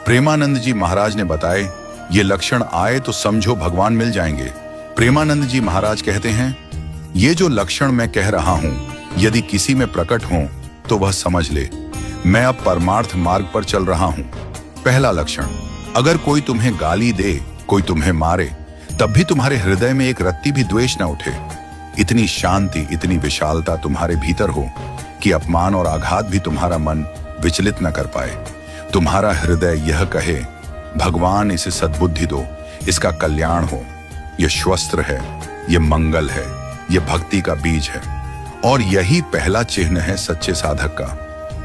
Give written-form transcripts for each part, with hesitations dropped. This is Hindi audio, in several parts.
प्रेमानंद जी महाराज ने बताए, ये लक्षण आए तो समझो भगवान मिल जाएंगे। प्रेमानंद जी महाराज कहते हैं, ये जो लक्षण मैं कह रहा हूं, यदि किसी में प्रकट हो तो वह समझ ले, मैं अब परमार्थ मार्ग पर चल रहा हूं। पहला लक्षण, अगर कोई तुम्हें गाली दे, कोई तुम्हें मारे, तब भी तुम्हारे हृदय में एक रत्ती भी द्वेष न उठे। इतनी शांति, इतनी विशालता तुम्हारे भीतर हो कि अपमान और आघात भी तुम्हारा मन विचलित न कर पाए। तुम्हारा हृदय यह कहे, भगवान इसे सद्बुद्धि दो, इसका कल्याण हो। यह श्वस्त्र है, यह मंगल है, यह भक्ति का बीज है। और यही पहला चिन्ह है सच्चे साधक का।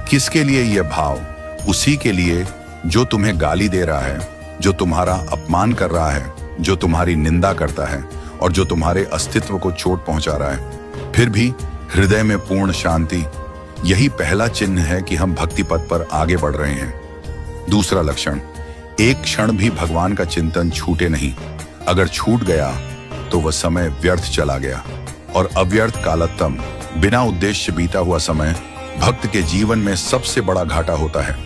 किसके लिए यह भाव? उसी के लिए जो तुम्हें गाली दे रहा है, जो तुम्हारा अपमान कर रहा है, जो तुम्हारी निंदा करता है और जो तुम्हारे अस्तित्व को चोट पहुंचा रहा है। फिर भी हृदय में पूर्ण शांति, यही पहला चिन्ह है कि हम भक्ति पथ पर आगे बढ़ रहे हैं। दूसरा लक्षण, एक क्षण भी भगवान का चिंतन छूटे नहीं। अगर छूट गया तो वह समय व्यर्थ चला गया, और अव्यर्थ कालतम, बिना उद्देश्य बीता हुआ समय भक्त के जीवन में सबसे बड़ा घाटा होता है।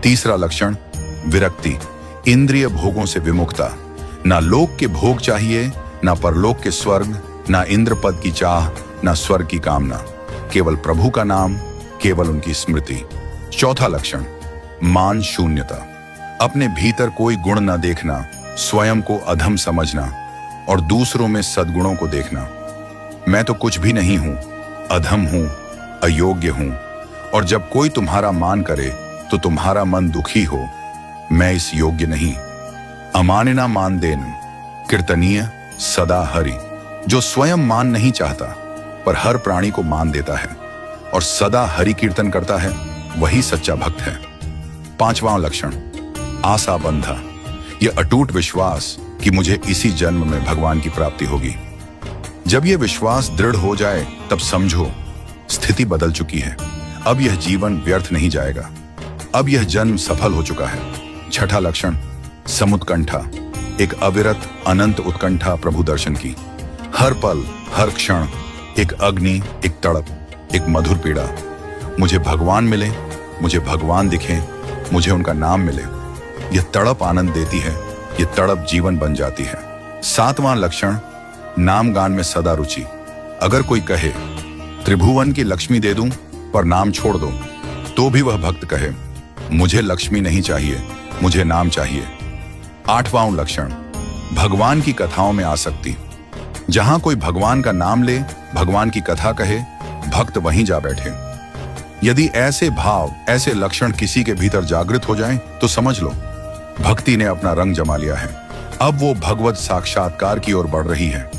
तीसरा लक्षण, विरक्ति, इंद्रिय भोगों से विमुक्ता। ना लोक के भोग चाहिए, ना परलोक के स्वर्ग, ना इंद्र पद की चाह, ना स्वर्ग की कामना। केवल प्रभु का नाम, केवल उनकी स्मृति। चौथा लक्षण, मान शून्यता, अपने भीतर कोई गुण न देखना, स्वयं को अधम समझना और दूसरों में सद्गुणों को देखना। मैं तो कुछ भी नहीं हूं, अधम हूं, अयोग्य हूं। और जब कोई तुम्हारा मान करे तो तुम्हारा मन दुखी हो, मैं इस योग्य नहीं। अमानिना मान देन, कीर्तनीय सदा हरि। जो स्वयं मान नहीं चाहता पर हर प्राणी को मान देता है और सदा हरि कीर्तन करता है, वही सच्चा भक्त है। पांचवां लक्षण, आशा बंधा, यह अटूट विश्वास कि मुझे इसी जन्म में भगवान की प्राप्ति होगी। जब यह विश्वास दृढ़ हो जाए तब समझो स्थिति बदल चुकी है। अब यह जीवन व्यर्थ नहीं जाएगा, अब यह जन्म सफल हो चुका है। छठा लक्षण, समुत्कंठा, एक अविरत अनंत उत्कंठा प्रभु दर्शन की। हर पल, हर क्षण एक अग्नि, एक तड़प, एक मधुर पीड़ा। मुझे भगवान मिले, मुझे भगवान दिखे, मुझे उनका नाम मिले। यह तड़प आनंद देती है, यह तड़प जीवन बन जाती है। सातवां लक्षण, नाम गान में सदा रुचि। अगर कोई कहे त्रिभुवन की लक्ष्मी दे दूं पर नाम छोड़ दो, तो भी वह भक्त कहे, मुझे लक्ष्मी नहीं चाहिए, मुझे नाम चाहिए। आठवां लक्षण, भगवान की कथाओं में आसक्ति। जहां कोई भगवान का नाम ले, भगवान की कथा कहे, भक्त वहीं जा बैठे। यदि ऐसे भाव, ऐसे लक्षण किसी के भीतर जागृत हो जाएं, तो समझ लो भक्ति ने अपना रंग जमा लिया है। अब वो भगवत साक्षात्कार की ओर बढ़ रही है।